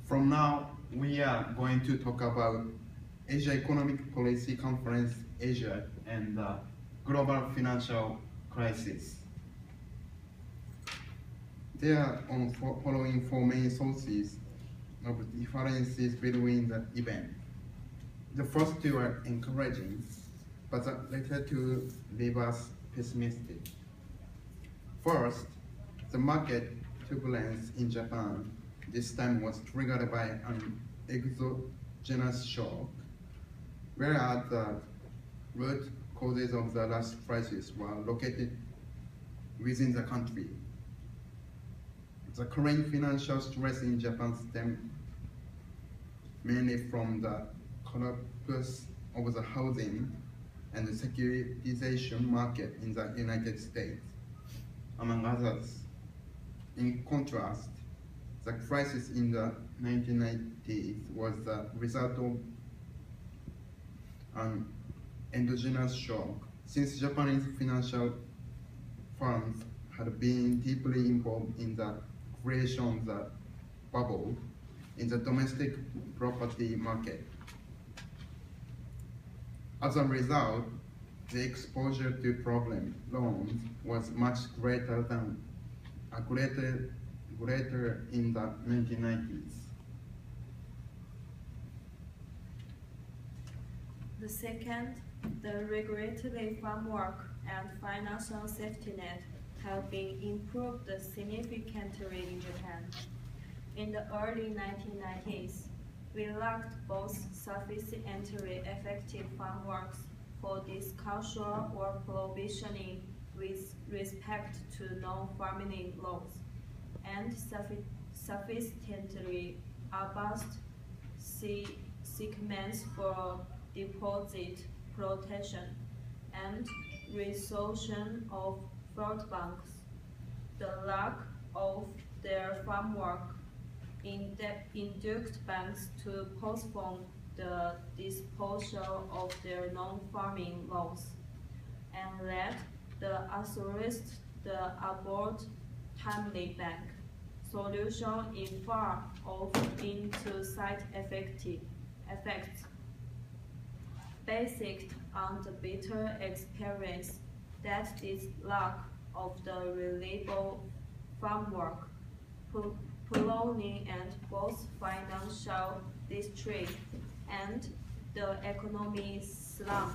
From now, we are going to talk about Asia Economic Policy Conference Asia and the global financial crisis. There are following four main sources of differences between the event. The first two are encouraging, but the later two leave us pessimistic. First, the market turbulence in Japan this time was triggered by an exogenous shock, whereas the root causes of the last crisis were located within the country. The current financial stress in Japan stems mainly from the collapse of the housing and the securitization market in the United States, among others. In contrast, the crisis in the 1990s was the result of an endogenous shock, since Japanese financial firms had been deeply involved in the creation of the bubble in the domestic property market. As a result, the exposure to problem loans was much greater in the 1990s. The second, the regulatory framework and financial safety net have been improved significantly in Japan. In the early 1990s, we lacked both sufficiently effective frameworks for disclosure or provisioning with respect to non-farming loans, and sufficiently robust segments for deposit protection and resolution of fraud banks. The lack of their framework induced banks to postpone the disposal of their non-farming loans and led the authorities to abort timely bank solution in far of into side effects based on the bitter experience that this lack of the reliable framework prolonging and both financial distress and the economy slump.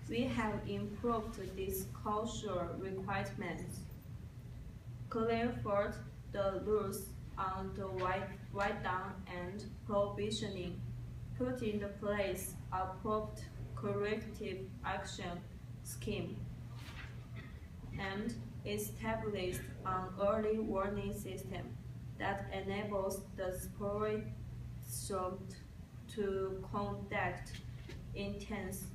We have improved disclosure requirements, clarified the rules on the write-down and provisioning, put into place a prompt corrective action scheme, and established an early warning system that enables the supervisor to conduct intense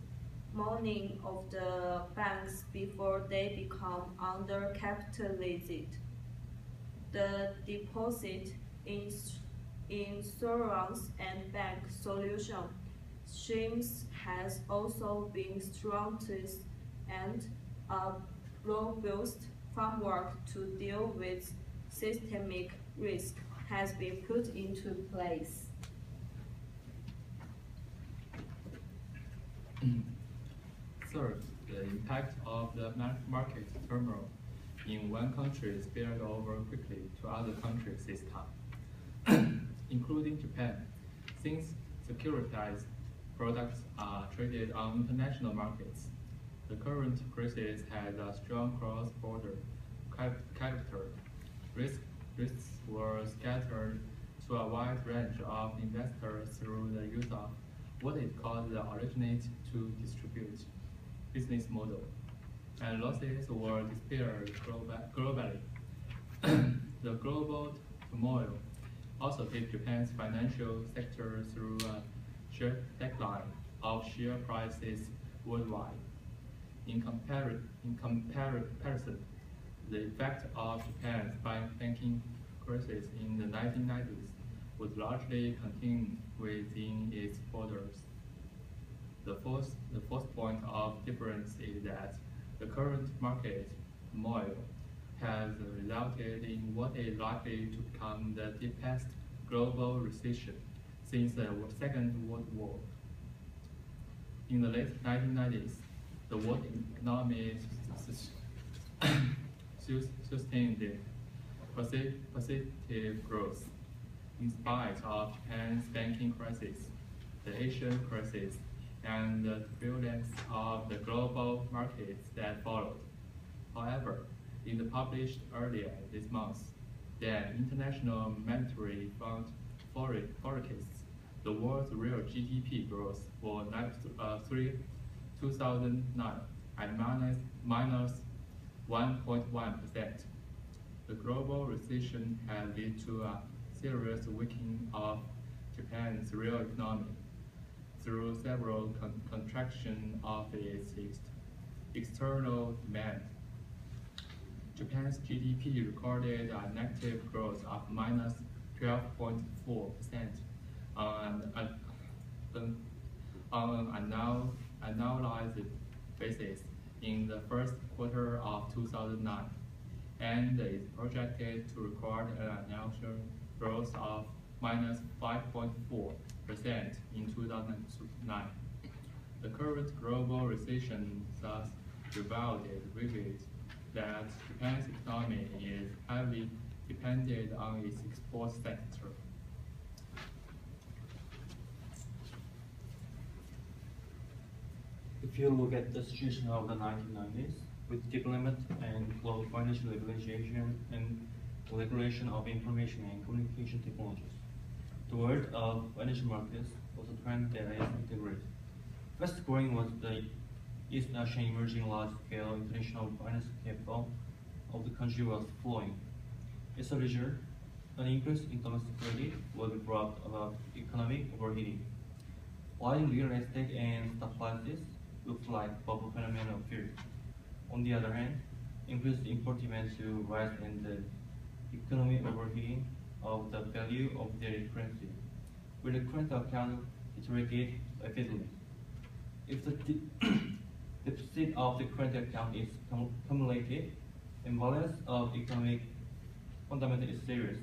monitoring of the banks before they become undercapitalized. The deposit insurance and bank solution streams has also been strengthened, and a robust framework to deal with systemic risk has been put into place. Third, the impact of the market turmoil in one country spilled over quickly to other countries this time, including Japan, since securitized products are traded on international markets. The current crisis has a strong cross-border character. Risks were scattered to a wide range of investors through the use of what is called the originate-to-distribute business model, and losses were dispersed globally. The global turmoil also hit Japan's financial sector through a sharp decline of share prices worldwide. In comparison, the effect of Japan's banking crisis in the 1990s was largely contained within its borders. The fourth point of difference is that the current market turmoil has resulted in what is likely to become the deepest global recession since the Second World War. In the late 1990s, the world economy sustained positive growth in spite of Japan's banking crisis, the Asian crisis, and the turbulence of the global markets that followed. However, in the published earlier this month, the International Monetary Fund forecasts the world's real GDP growth for 2009 at minus 1.1%. The global recession has led to a serious weakening of Japan's real economy through several contraction of its external demand. Japan's GDP recorded a negative growth of minus 12.4% on an annualized basis in the first quarter of 2009, and is projected to record an annual growth of minus 5.4% in 2009. The current global recession thus revealed that Japan's economy is heavily dependent on its export sector. If you look at the situation of the 1990s, with development and global financial liberalization and regulation of information and communication technologies, the world of financial markets was a trend that is integrated. Fast growing was the East Asian emerging large-scale international finance capital of the country was flowing. As a result, an increase in domestic credit will be brought about economic overheating. While in real estate and stock prices looks like bubble phenomenon appeared. On the other hand, increased import demand to rise and the economic overheating of the value of their currency, where the current account deteriorate rapidly. If the deficit of the current account is cumulative, imbalance of economic fundamental is serious.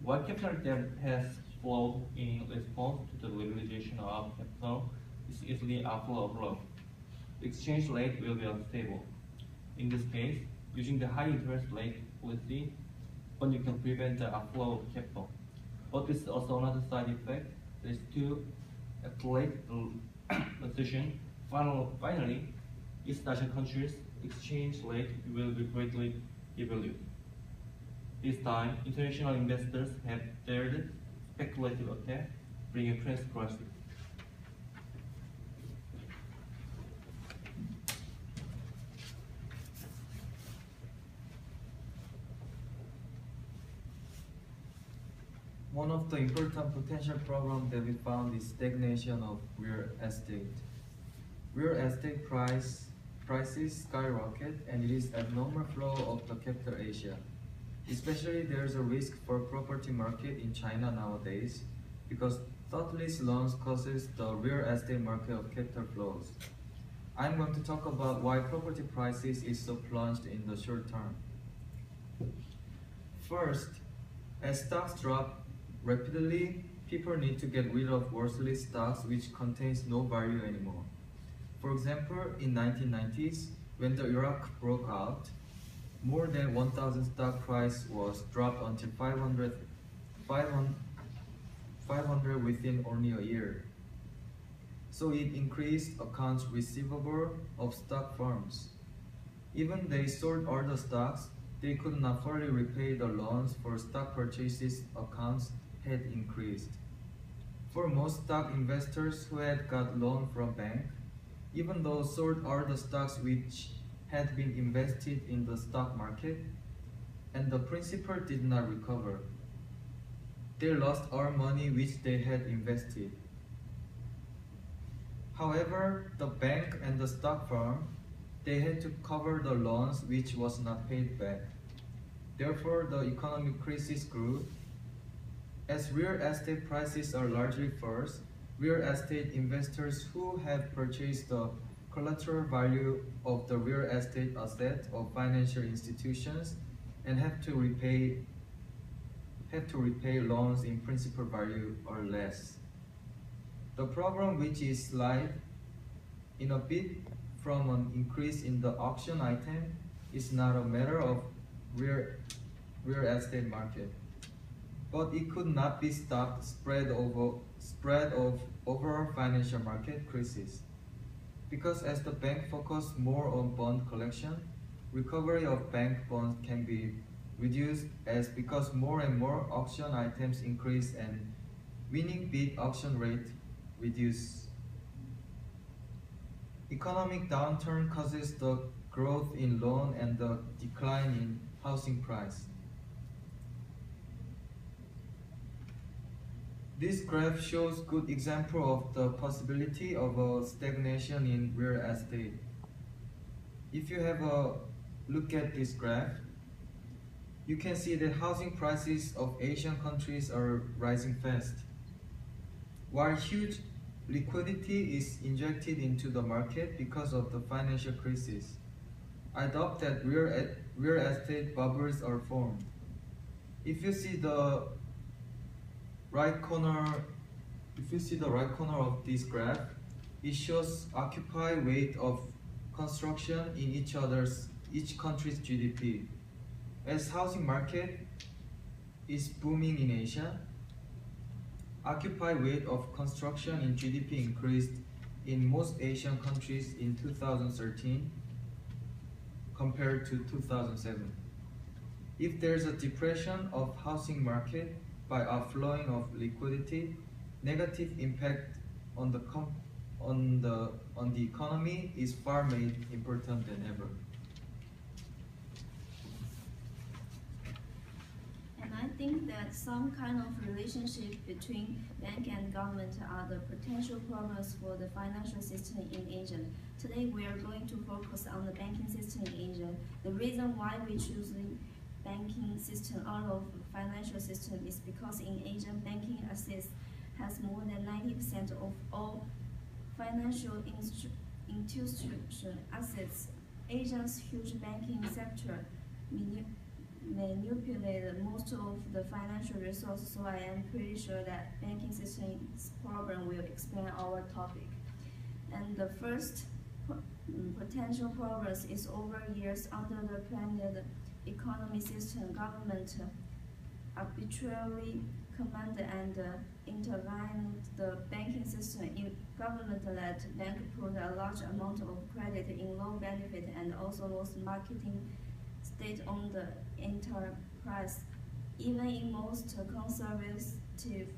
While capital debt has flowed in response to the liberalization of capital, is easily a flow of loan. The exchange rate will be unstable. In this case, using the high interest rate policy, one you can prevent the outflow of capital. But this is also another side effect that is to accelerate the recession. Finally, East Asian countries' exchange rate will be greatly devalued. This time, international investors have dared speculative attack, bringing price crisis. One of the important potential problems that we found is stagnation of real estate. Real estate prices skyrocket and it is abnormal flow of the capital Asia. Especially there is a risk for property market in China nowadays because thoughtless loans causes the real estate market of capital flows. I'm going to talk about why property prices is so plunged in the short term. First, as stocks drop rapidly, people need to get rid of worthless stocks which contains no value anymore. For example, in 1990s, when the Iraq broke out, more than 1,000 stock price was dropped until 500 within only a year. So it increased accounts receivable of stock firms. Even they sold all the stocks, they could not fully repay the loans for stock purchases accounts had increased. For most stock investors who had got loan from bank, even though sold all the stocks which had been invested in the stock market, and the principal did not recover. They lost all money which they had invested. However, the bank and the stock firm, they had to cover the loans which was not paid back. Therefore, the economic crisis grew. As real estate prices are largely false, real estate investors who have purchased the collateral value of the real estate asset of financial institutions and have have to repay loans in principal value or less. The problem, which is slight in a bit from an increase in the auction item, is not a matter of real estate market, but it could not be stopped spread of overall financial market crisis. Because as the bank focus more on bond collection, recovery of bank bonds can be reduced because more and more auction items increase and winning bid auction rate reduce. Economic downturn causes the growth in loan and the decline in housing price. This graph shows good example of the possibility of a stagnation in real estate. If you have a look at this graph, you can see that housing prices of Asian countries are rising fast. While huge liquidity is injected into the market because of the financial crisis, I doubt that real estate bubbles are formed. If you see the right corner of this graph, it shows occupied weight of construction in each country's GDP. As housing market is booming in Asia, occupied weight of construction in GDP increased in most Asian countries in 2013 compared to 2007. If there's a depression of housing market by outflowing of liquidity, negative impact on the economy is far more important than ever. And I think that some kind of relationship between bank and government are the potential problems for the financial system in Asia. Today we are going to focus on the banking system in Asia. The reason why we choose the banking system out of financial system is because in Asia, banking assets has more than 90% of all financial institution assets. Asia's huge banking sector manipulate most of the financial resources, so I am pretty sure that banking system's problem will expand our topic. And the first potential progress is over years under the planned economy system, government arbitrarily command and intervene the banking system. In government let bank put a large amount of credit in low benefit and also lost marketing state-owned enterprise. Even in most conservative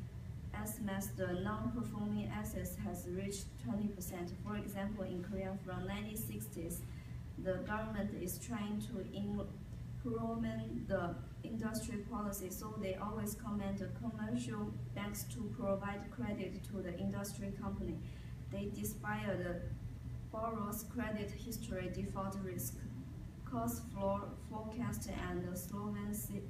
estimates, the non-performing assets has reached 20%. For example, in Korea from 1960s, the government is trying to implement the industry policy, so they always command the commercial banks to provide credit to the industry company. They despite the borrower's credit history, default risk, cost floor forecast, and solvency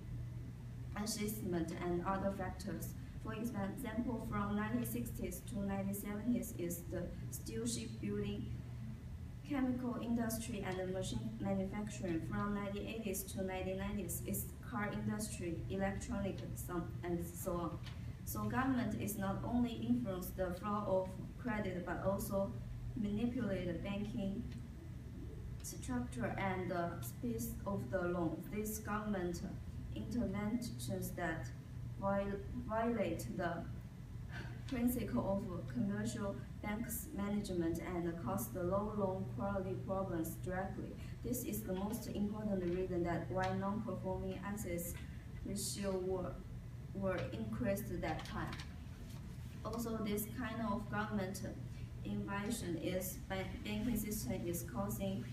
assessment and other factors. For example, from 1960s to 1970s is the steel shipbuilding, chemical industry, and machine manufacturing. From 1980s to 1990s is car industry, electronic, and so on. So government is not only influence the flow of credit, but also manipulate the banking structure and the speed of the loan. These government interventions that violate the principle of commercial banks management and cause the low loan quality problems directly. This is the most important reason that why non-performing assets ratio were increased at that time. Also, this kind of government invasion is banking system is causing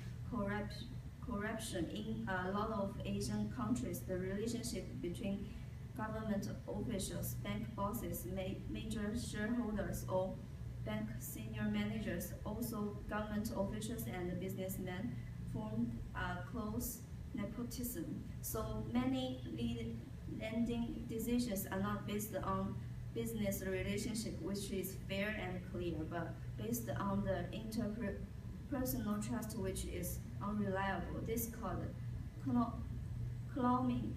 corruption in a lot of Asian countries. The relationship between government officials, bank bosses, major shareholders, or bank senior managers, also government officials and businessmen form a close nepotism. So many lending decisions are not based on business relationship, which is fair and clear, but based on the interpersonal trust, which is unreliable. This is called cloning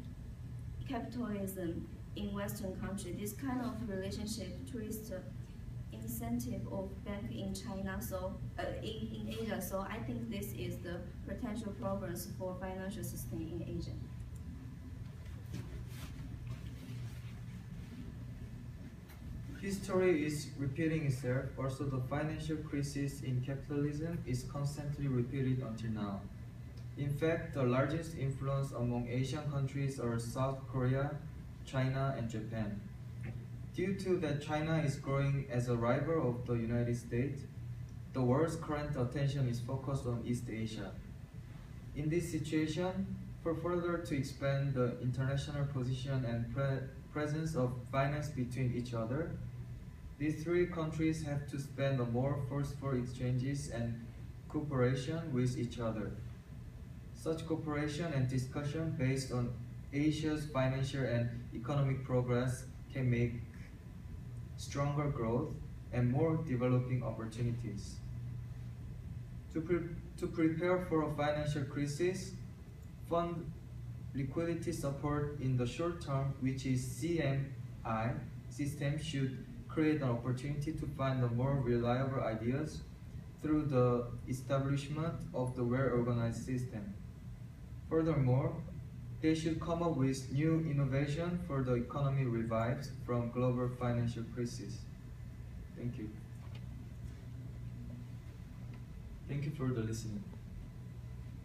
capitalism. in Western country, this kind of relationship twists the incentive of bank in China, so in Asia. So I think this is the potential problems for financial system in Asia. History is repeating itself. Also, the financial crisis in capitalism is constantly repeated until now. In fact, the largest influence among Asian countries are South Korea, China, and Japan. Due to that China is growing as a rival of the United States, the world's current attention is focused on East Asia. In this situation, for further to expand the international position and presence of finance between each other, these three countries have to spend a more forceful exchanges and cooperation with each other. Such cooperation and discussion based on Asia's financial and economic progress can make stronger growth and more developing opportunities. To prepare for a financial crisis, fund liquidity support in the short term, which is CMI system, should create an opportunity to find a more reliable ideas through the establishment of the well-organized system. Furthermore, they should come up with new innovation for the economy revives from global financial crisis. Thank you. Thank you for the listening.